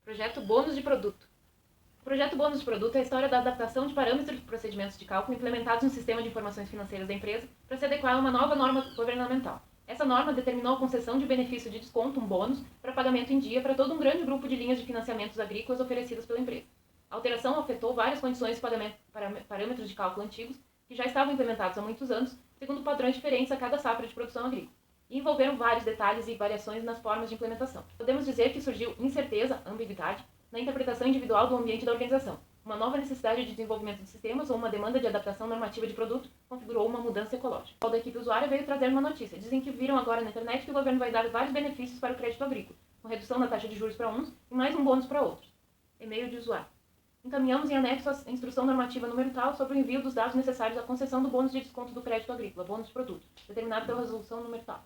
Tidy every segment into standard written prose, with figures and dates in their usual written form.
Projeto Bônus de Produto. O projeto Bônus de Produto é a história da adaptação de parâmetros e procedimentos de cálculo implementados no sistema de informações financeiras da empresa para se adequar a uma nova norma governamental. Essa norma determinou a concessão de benefício de desconto, um bônus, para pagamento em dia para todo um grande grupo de linhas de financiamentos agrícolas oferecidas pela empresa. A alteração afetou várias condições de pagamento, parâmetros de cálculo antigos, que já estavam implementados há muitos anos, segundo padrões diferentes a cada safra de produção agrícola, e envolveram vários detalhes e variações nas formas de implementação. Podemos dizer que surgiu incerteza, ambiguidade, na interpretação individual do ambiente da organização. Uma nova necessidade de desenvolvimento de sistemas ou uma demanda de adaptação normativa de produto configurou uma mudança ecológica. O da equipe usuária veio trazer uma notícia. Dizem que viram agora na internet que o governo vai dar vários benefícios para o crédito agrícola, com redução da taxa de juros para uns e mais um bônus para outros. E-mail de usuário. Encaminhamos em anexo a instrução normativa número tal sobre o envio dos dados necessários à concessão do bônus de desconto do crédito agrícola, bônus de produto, determinado pela resolução número tal.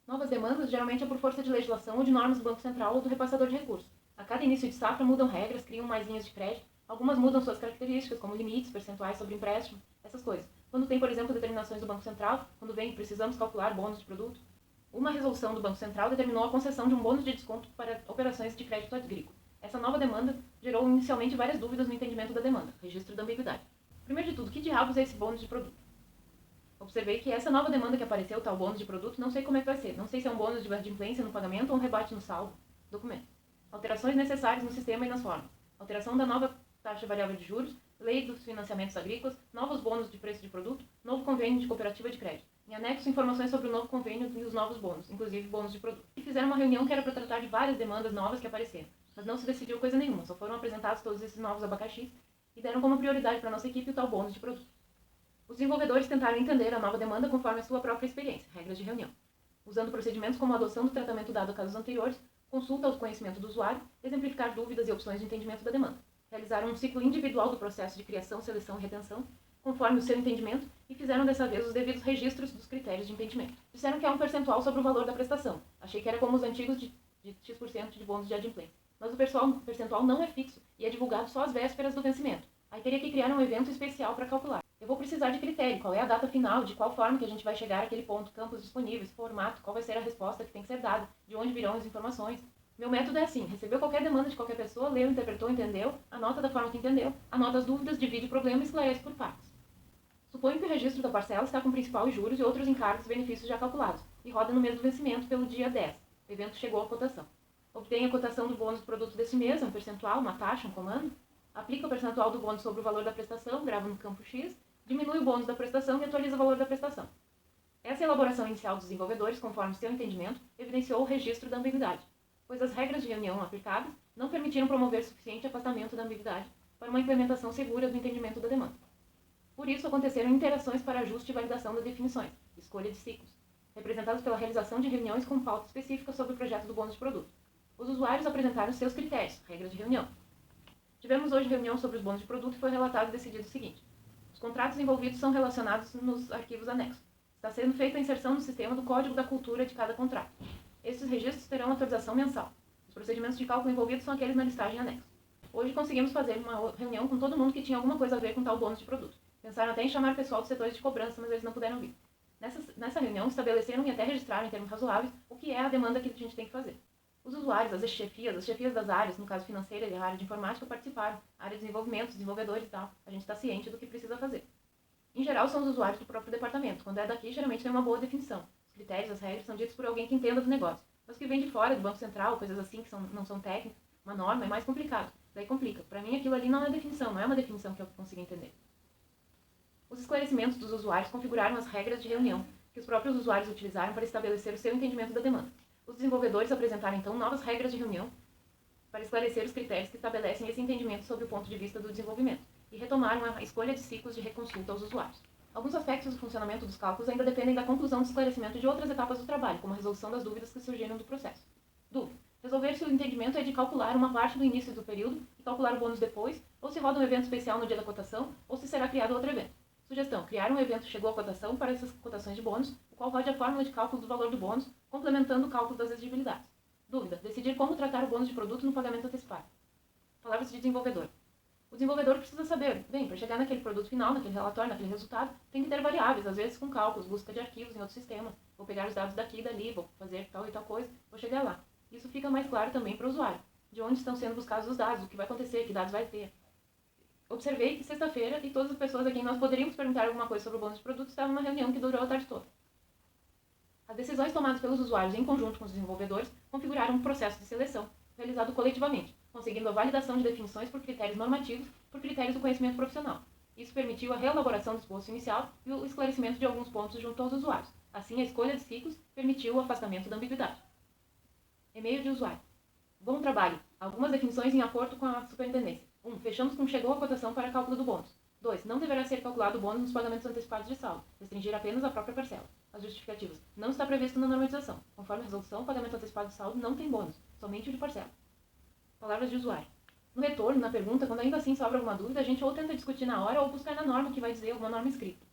Novas demandas geralmente é por força de legislação ou de normas do Banco Central ou do repassador de recursos. A cada início de safra mudam regras, criam mais linhas de crédito, algumas mudam suas características, como limites, percentuais sobre empréstimo, essas coisas. Quando tem, por exemplo, determinações do Banco Central, quando vem precisamos calcular bônus de produto. Uma resolução do Banco Central determinou a concessão de um bônus de desconto para operações de crédito agrícola. Essa nova demanda gerou inicialmente várias dúvidas no entendimento da demanda, registro da ambiguidade. Primeiro de tudo, que diabos é esse bônus de produto? Observei que essa nova demanda que apareceu, o tal bônus de produto, não sei como é que vai ser. Não sei se é um bônus de adimplência no pagamento ou um rebate no saldo. Documento. Alterações necessárias no sistema e nas formas. Alteração da nova taxa variável de juros, lei dos financiamentos agrícolas, novos bônus de preço de produto, novo convênio de cooperativa de crédito. Em anexo, informações sobre o novo convênio e os novos bônus, inclusive bônus de produto. E fizeram uma reunião que era para tratar de várias demandas novas que apareceram. Mas não se decidiu coisa nenhuma, só foram apresentados todos esses novos abacaxis e deram como prioridade para a nossa equipe o tal bônus de produto. Os desenvolvedores tentaram entender a nova demanda conforme a sua própria experiência, regras de reunião, usando procedimentos como a adoção do tratamento dado a casos anteriores, consulta ao conhecimento do usuário, exemplificar dúvidas e opções de entendimento da demanda. Realizaram um ciclo individual do processo de criação, seleção e retenção, conforme o seu entendimento, e fizeram dessa vez os devidos registros dos critérios de entendimento. Disseram que é um percentual sobre o valor da prestação. Achei que era como os antigos de X% de bônus de adimplência. Mas o percentual não é fixo e é divulgado só às vésperas do vencimento. Aí teria que criar um evento especial para calcular. Eu vou precisar de critério, qual é a data final, de qual forma que a gente vai chegar àquele ponto, campos disponíveis, formato, qual vai ser a resposta que tem que ser dada, de onde virão as informações. Meu método é assim, recebeu qualquer demanda de qualquer pessoa, leu, interpretou, entendeu, anota da forma que entendeu, anota as dúvidas, divide o problema e esclarece por partes. Suponho que o registro da parcela está com principal e juros e outros encargos e benefícios já calculados, e roda no mês do vencimento pelo dia 10. O evento chegou à cotação. Obtenha a cotação do bônus do produto desse mês, um percentual, uma taxa, um comando. Aplica o percentual do bônus sobre o valor da prestação, grava no campo X, diminui o bônus da prestação e atualiza o valor da prestação. Essa elaboração inicial dos desenvolvedores, conforme seu entendimento, evidenciou o registro da ambiguidade, pois as regras de reunião aplicadas não permitiram promover suficiente afastamento da ambiguidade para uma implementação segura do entendimento da demanda. Por isso, aconteceram interações para ajuste e validação das definições, escolha de ciclos, representados pela realização de reuniões com pauta específica sobre o projeto do bônus de produto. Os usuários apresentaram seus critérios, regras de reunião. Tivemos hoje reunião sobre os bônus de produto e foi relatado e decidido o seguinte: os contratos envolvidos são relacionados nos arquivos anexos. Está sendo feita a inserção no sistema do código da cultura de cada contrato. Esses registros terão atualização mensal. Os procedimentos de cálculo envolvidos são aqueles na listagem anexo. Hoje conseguimos fazer uma reunião com todo mundo que tinha alguma coisa a ver com tal bônus de produto. Pensaram até em chamar o pessoal dos setores de cobrança, mas eles não puderam vir. Nessa reunião estabeleceram e até registraram em termos razoáveis o que é a demanda que a gente tem que fazer. Os usuários, as chefias das áreas, no caso financeira e a área de informática, participaram. A área de desenvolvimento, desenvolvedores e tal. A gente está ciente do que precisa fazer. Em geral, são os usuários do próprio departamento. Quando é daqui, geralmente tem uma boa definição. Os critérios, as regras são ditos por alguém que entenda do negócio. Mas que vem de fora, do Banco Central, coisas assim que não são técnicas, uma norma, é mais complicado. Daí complica. Para mim, aquilo ali não é definição, não é uma definição que eu consiga entender. Os esclarecimentos dos usuários configuraram as regras de reunião que os próprios usuários utilizaram para estabelecer o seu entendimento da demanda. Os desenvolvedores apresentaram, então, novas regras de reunião para esclarecer os critérios que estabelecem esse entendimento sob o ponto de vista do desenvolvimento e retomaram a escolha de ciclos de reconsulta aos usuários. Alguns aspectos do funcionamento dos cálculos ainda dependem da conclusão do esclarecimento de outras etapas do trabalho, como a resolução das dúvidas que surgiram do processo. Dúvida: resolver se o entendimento é de calcular uma parte do início do período e calcular o bônus depois, ou se roda um evento especial no dia da cotação, ou se será criado outro evento. Sugestão: criar um evento chegou à cotação para essas cotações de bônus, o qual rode a fórmula de cálculo do valor do bônus, complementando o cálculo das exigibilidades. Dúvida: decidir como tratar o bônus de produto no pagamento antecipado. Palavras de desenvolvedor: o desenvolvedor precisa saber, bem, para chegar naquele produto final, naquele relatório, naquele resultado, tem que ter variáveis, às vezes com cálculos, busca de arquivos em outro sistema. Vou pegar os dados daqui e dali, vou fazer tal e tal coisa, vou chegar lá. Isso fica mais claro também para o usuário. de onde estão sendo buscados os dados, o que vai acontecer, que dados vai ter. Observei que sexta-feira e todas as pessoas a quem nós poderíamos perguntar alguma coisa sobre o bônus de produto estavam numa reunião que durou a tarde toda. As decisões tomadas pelos usuários em conjunto com os desenvolvedores configuraram um processo de seleção realizado coletivamente, conseguindo a validação de definições por critérios normativos por critérios do conhecimento profissional. Isso permitiu a reelaboração do esboço inicial e o esclarecimento de alguns pontos junto aos usuários. Assim, a escolha de ciclos permitiu o afastamento da ambiguidade. E-mail de usuário. Bom trabalho. Algumas definições em acordo com a superintendência. 1. Fechamos com chegou a cotação para cálculo do bônus. 2. Não deverá ser calculado o bônus nos pagamentos antecipados de saldo. Restringir apenas a própria parcela. As justificativas. Não está previsto na normatização. Conforme a resolução, o pagamento antecipado de saldo não tem bônus, somente o de parcela. Palavras de usuário. No retorno, na pergunta, quando ainda assim sobra alguma dúvida, a gente ou tenta discutir na hora ou buscar na norma que vai dizer alguma norma escrita.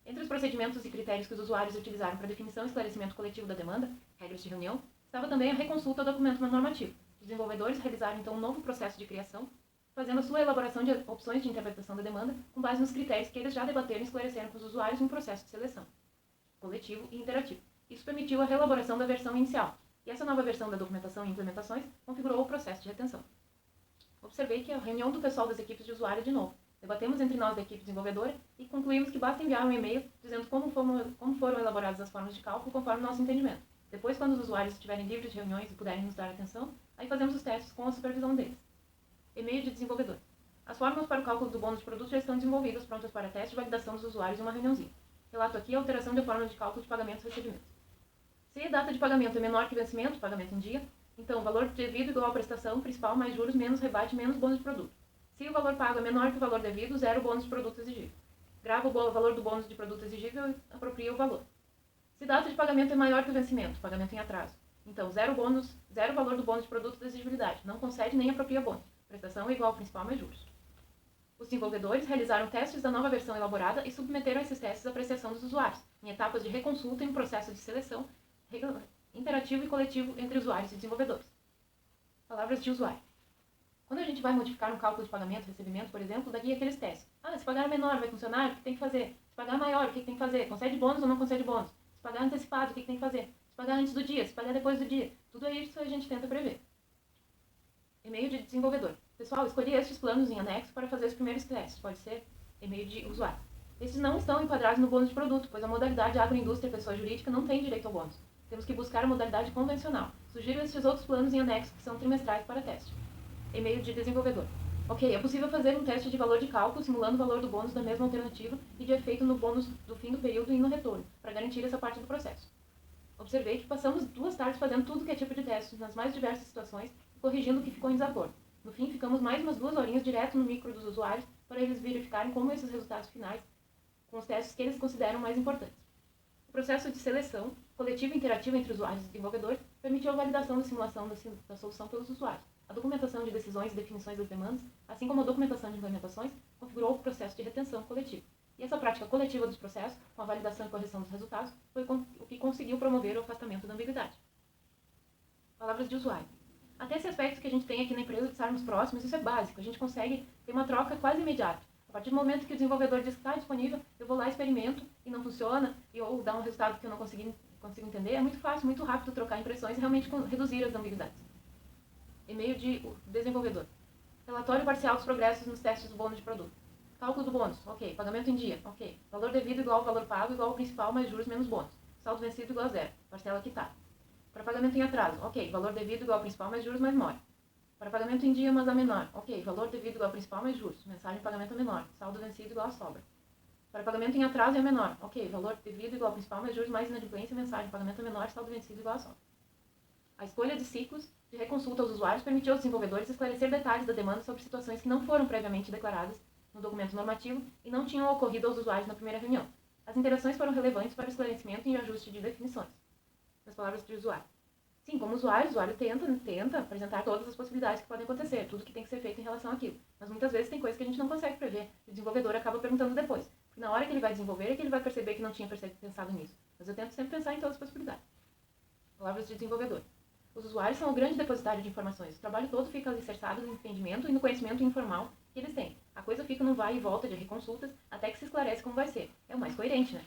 Entre os procedimentos e critérios que os usuários utilizaram para definição e esclarecimento coletivo da demanda, regras de reunião, estava também a reconsulta do documento normativo. Os desenvolvedores realizaram então um novo processo de criação, fazendo a sua elaboração de opções de interpretação da demanda com base nos critérios que eles já debateram e esclareceram com os usuários em um processo de seleção, coletivo e interativo. Isso permitiu a reelaboração da versão inicial, e essa nova versão da documentação e implementações configurou o processo de retenção. Observei que a reunião do pessoal das equipes de usuário de novo. Debatemos entre nós da equipe desenvolvedora e concluímos que basta enviar um e-mail dizendo como foram elaboradas as formas de cálculo conforme o nosso entendimento. Depois, quando os usuários estiverem livres de reuniões e puderem nos dar atenção, aí fazemos os testes com a supervisão deles. E-mail de desenvolvedor. As fórmulas para o cálculo do bônus de produto já estão desenvolvidas, prontas para teste e validação dos usuários em uma reuniãozinha. Relato aqui a alteração da fórmula de cálculo de pagamentos e recebimentos. Se a data de pagamento é menor que o vencimento, pagamento em dia, então, valor devido igual à prestação principal mais juros menos rebate menos bônus de produto. Se o valor pago é menor que o valor devido, zero bônus de produto exigível. Grava o valor do bônus de produto exigível e apropria o valor. Se a data de pagamento é maior que o vencimento, pagamento em atraso, então zero valor do bônus de produto da exigibilidade. Não concede nem apropria bônus. Prestação é igual ao principal mais juros. Os desenvolvedores realizaram testes da nova versão elaborada e submeteram esses testes à apreciação dos usuários, em etapas de reconsulta e um processo de seleção interativo e coletivo entre usuários e desenvolvedores. Palavras de usuário. Quando a gente vai modificar um cálculo de pagamento e recebimento, por exemplo, daqui aqueles testes. Se pagar menor vai funcionar, o que tem que fazer? Se pagar maior, o que tem que fazer? Concede bônus ou não concede bônus? Se pagar antecipado, o que tem que fazer? Se pagar antes do dia, se pagar depois do dia. Tudo isso a gente tenta prever. E-mail de desenvolvedor. Pessoal, escolhi estes planos em anexo para fazer os primeiros testes. Pode ser e-mail de usuário. Esses não estão enquadrados no bônus de produto, pois a modalidade agroindústria e pessoa jurídica não tem direito ao bônus. Temos que buscar a modalidade convencional. Sugiro estes outros planos em anexo que são trimestrais para teste. E-mail de desenvolvedor. Ok, é possível fazer um teste de valor de cálculo simulando o valor do bônus da mesma alternativa e de efeito no bônus do fim do período e no retorno, para garantir essa parte do processo. Observei que passamos 2 tardes fazendo tudo que é tipo de teste, nas mais diversas situações, e corrigindo o que ficou em desacordo. No fim, ficamos mais umas 2 horinhas direto no micro dos usuários para eles verificarem como esses resultados finais, com os testes que eles consideram mais importantes. O processo de seleção, coletivo e interativo entre usuários e desenvolvedores, permitiu a validação da simulação da solução pelos usuários. A documentação de decisões e definições das demandas, assim como a documentação de implementações, configurou o processo de retenção coletiva. E essa prática coletiva dos processos, com a validação e correção dos resultados, foi o que conseguiu promover o afastamento da ambiguidade. Palavras de usuário. Até esse aspecto que a gente tem aqui na empresa de estarmos próximos, isso é básico. A gente consegue ter uma troca quase imediata. A partir do momento que o desenvolvedor diz que está disponível, eu vou lá, experimento e não funciona, ou dá um resultado que eu não consigo entender, é muito fácil, muito rápido trocar impressões e realmente reduzir as ambiguidades. E-mail de desenvolvedor. Relatório parcial dos progressos nos testes do bônus de produto. Cálculo do bônus, ok. Pagamento em dia, ok. Valor devido igual ao valor pago igual ao principal mais juros menos bônus. Saldo vencido igual a zero. Parcela quitada. Para pagamento em atraso, ok. Valor devido igual ao principal mais juros mais mora. Para pagamento em dia, mas a menor, ok. Valor devido igual ao principal mais juros. Mensagem de pagamento a menor. Saldo vencido igual a sobra. Para pagamento em atraso é menor, ok. Valor devido igual ao principal mais juros mais inadimplência. Mensagem de pagamento a menor. Saldo vencido igual a sobra. A escolha de ciclos de reconsulta aos usuários permitiu aos desenvolvedores esclarecer detalhes da demanda sobre situações que não foram previamente declaradas no documento normativo e não tinham ocorrido aos usuários na primeira reunião. As interações foram relevantes para o esclarecimento e ajuste de definições. Nas palavras do usuário. Sim, como usuário, o usuário tenta apresentar todas as possibilidades que podem acontecer, tudo que tem que ser feito em relação àquilo. Mas muitas vezes tem coisas que a gente não consegue prever e o desenvolvedor acaba perguntando depois. Porque na hora que ele vai desenvolver é que ele vai perceber que não tinha pensado nisso. Mas eu tento sempre pensar em todas as possibilidades. Palavras de desenvolvedor. Os usuários são o grande depositário de informações. O trabalho todo fica alicerçado no entendimento e no conhecimento informal que eles têm. A coisa fica no vai e volta de reconsultas até que se esclarece como vai ser. É o mais coerente, né?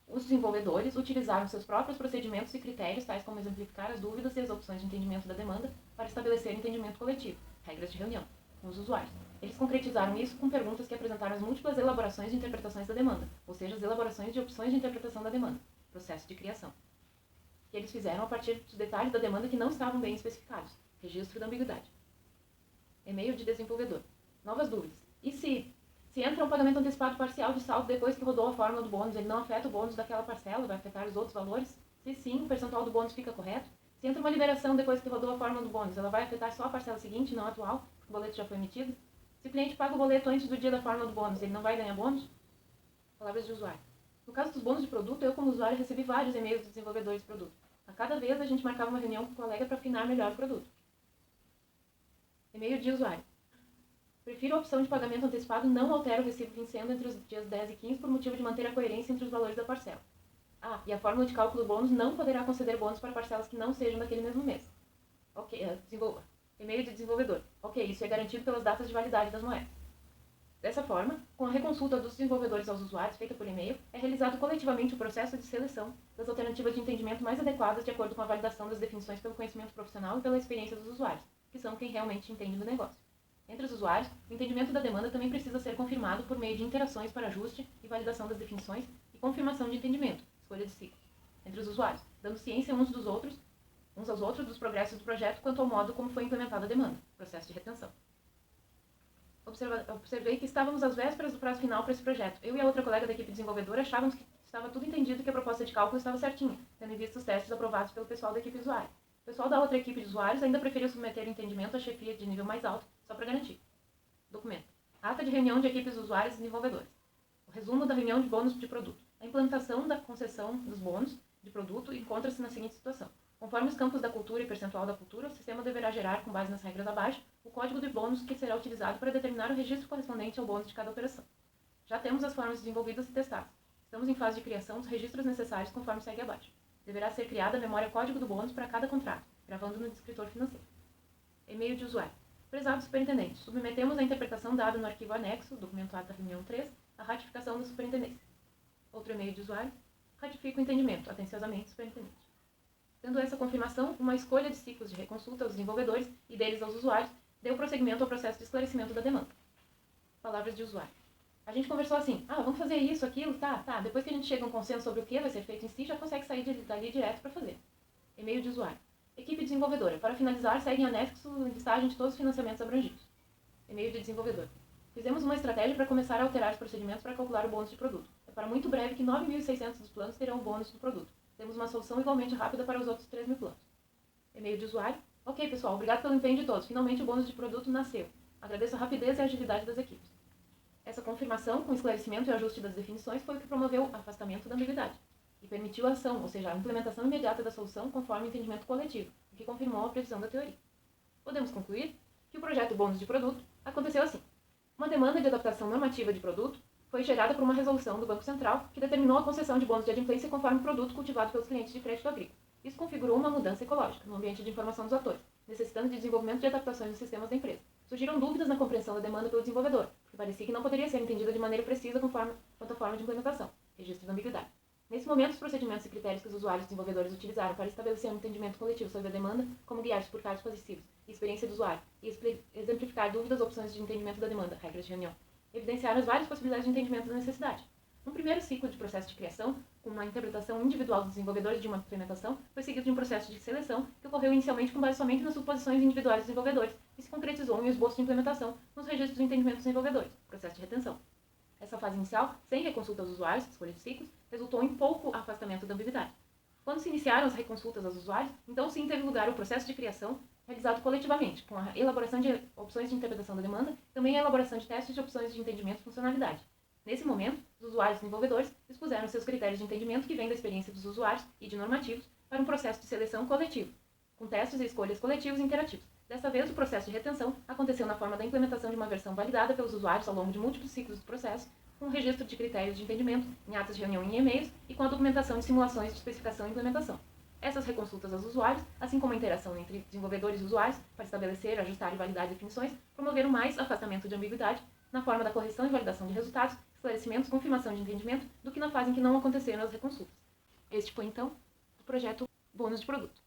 Os desenvolvedores utilizaram seus próprios procedimentos e critérios, tais como exemplificar as dúvidas e as opções de entendimento da demanda, para estabelecer entendimento coletivo, regras de reunião, com os usuários. Eles concretizaram isso com perguntas que apresentaram as múltiplas elaborações de interpretações da demanda, ou seja, as elaborações de opções de interpretação da demanda, processo de criação, que eles fizeram a partir dos detalhes da demanda que não estavam bem especificados, registro da ambiguidade. E-mail de desenvolvedor. Novas dúvidas. E se entra um pagamento antecipado parcial de saldo depois que rodou a fórmula do bônus, ele não afeta o bônus daquela parcela, vai afetar os outros valores? Se sim, o percentual do bônus fica correto? Se entra uma liberação depois que rodou a fórmula do bônus, ela vai afetar só a parcela seguinte, não a atual, porque o boleto já foi emitido? Se o cliente paga o boleto antes do dia da fórmula do bônus, ele não vai ganhar bônus? Palavras de usuário. No caso dos bônus de produto, eu como usuário recebi vários e-mails dos desenvolvedores de produto. A cada vez a gente marcava uma reunião com o colega para afinar melhor o produto. E-mail de usuário. Prefiro a opção de pagamento antecipado, não altera o recibo vencendo entre os dias 10 e 15 por motivo de manter a coerência entre os valores da parcela. E a fórmula de cálculo do bônus não poderá conceder bônus para parcelas que não sejam daquele mesmo mês. E-mail de desenvolvedor. Ok, isso é garantido pelas datas de validade das moedas. Dessa forma, com a reconsulta dos desenvolvedores aos usuários feita por e-mail, é realizado coletivamente o processo de seleção das alternativas de entendimento mais adequadas de acordo com a validação das definições pelo conhecimento profissional e pela experiência dos usuários, que são quem realmente entende do negócio. Entre os usuários, o entendimento da demanda também precisa ser confirmado por meio de interações para ajuste e validação das definições e confirmação de entendimento, escolha de ciclo, entre os usuários, dando ciência uns aos outros dos progressos do projeto quanto ao modo como foi implementada a demanda, processo de retenção. Observei que estávamos às vésperas do prazo final para esse projeto. Eu e a outra colega da equipe desenvolvedora achávamos que estava tudo entendido e que a proposta de cálculo estava certinha, tendo em vista os testes aprovados pelo pessoal da equipe usuária. O pessoal da outra equipe de usuários ainda preferiu submeter o entendimento à chefia de nível mais alto, só para garantir. Documento. Ata de reunião de equipes usuários e desenvolvedores. O resumo da reunião de bônus de produto. A implantação da concessão dos bônus de produto encontra-se na seguinte situação. Conforme os campos da cultura e percentual da cultura, o sistema deverá gerar, com base nas regras abaixo, o código de bônus que será utilizado para determinar o registro correspondente ao bônus de cada operação. Já temos as formas desenvolvidas e testadas. Estamos em fase de criação dos registros necessários conforme segue abaixo. Deverá ser criada a memória código do bônus para cada contrato, gravando no descritor financeiro. E-mail de usuário. Prezado superintendente, submetemos a interpretação dada no arquivo anexo, documento ata reunião 3, a ratificação da superintendência. Outro e-mail de usuário. Ratifico o entendimento, atenciosamente, superintendente. Tendo essa confirmação, uma escolha de ciclos de reconsulta aos desenvolvedores e deles aos usuários deu prosseguimento ao processo de esclarecimento da demanda. Palavras de usuário. A gente conversou assim, vamos fazer isso, aquilo, tá. Depois que a gente chega a um consenso sobre o que vai ser feito em si, já consegue sair dali direto para fazer. E-mail de usuário. Equipe desenvolvedora. Para finalizar, segue em anexo listagem de todos os financiamentos abrangidos. E-mail de desenvolvedor. Fizemos uma estratégia para começar a alterar os procedimentos para calcular o bônus de produto. É para muito breve que 9.600 dos planos terão o bônus do produto. Temos uma solução igualmente rápida para os outros 3.000 planos. E-mail de usuário. Ok, pessoal, obrigado pelo empenho de todos. Finalmente o bônus de produto nasceu. Agradeço a rapidez e a agilidade das equipes. Essa confirmação, com esclarecimento e ajuste das definições, foi o que promoveu o afastamento da ambiguidade e permitiu a ação, ou seja, a implementação imediata da solução conforme o entendimento coletivo, o que confirmou a previsão da teoria. Podemos concluir que o projeto bônus de produto aconteceu assim. Uma demanda de adaptação normativa de produto foi gerada por uma resolução do Banco Central que determinou a concessão de bônus de adimplência conforme o produto cultivado pelos clientes de crédito agrícola. Isso configurou uma mudança ecológica no ambiente de informação dos atores, necessitando de desenvolvimento de adaptações nos sistemas da empresa. Surgiram dúvidas na compreensão da demanda pelo desenvolvedor, porque parecia que não poderia ser entendida de maneira precisa quanto à forma de implementação, registro da ambiguidade. Nesse momento, os procedimentos e critérios que os usuários e desenvolvedores utilizaram para estabelecer um entendimento coletivo sobre a demanda, como guiar-se por casos positivos e experiência do usuário, e exemplificar dúvidas ou opções de entendimento da demanda, regras de reunião, evidenciaram as várias possibilidades de entendimento da necessidade. Um primeiro ciclo de processo de criação, com uma interpretação individual dos desenvolvedores de uma implementação, foi seguido de um processo de seleção que ocorreu inicialmente com base somente nas suposições individuais dos desenvolvedores e se concretizou em um esboço de implementação nos registros de entendimento dos desenvolvedores, processo de retenção. Essa fase inicial, sem reconsulta aos usuários, escolha de ciclos, resultou em pouco afastamento da ambiguidade. Quando se iniciaram as reconsultas aos usuários, então sim teve lugar o processo de criação realizado coletivamente, com a elaboração de opções de interpretação da demanda, também a elaboração de testes de opções de entendimento e funcionalidade. Nesse momento, os usuários e desenvolvedores expuseram seus critérios de entendimento que vêm da experiência dos usuários e de normativos para um processo de seleção coletivo, com testes e escolhas coletivos e interativos. Dessa vez, o processo de retenção aconteceu na forma da implementação de uma versão validada pelos usuários ao longo de múltiplos ciclos do processo, com o registro de critérios de entendimento em atas de reunião e e-mails e com a documentação de simulações de especificação e implementação. Essas reconsultas aos usuários, assim como a interação entre desenvolvedores e usuários para estabelecer, ajustar e validar definições, promoveram mais afastamento de ambiguidade na forma da correção e validação de resultados, esclarecimentos, confirmação de entendimento, do que na fase em que não aconteceram as reconsultas. Este foi, então, o projeto Bônus de Produto.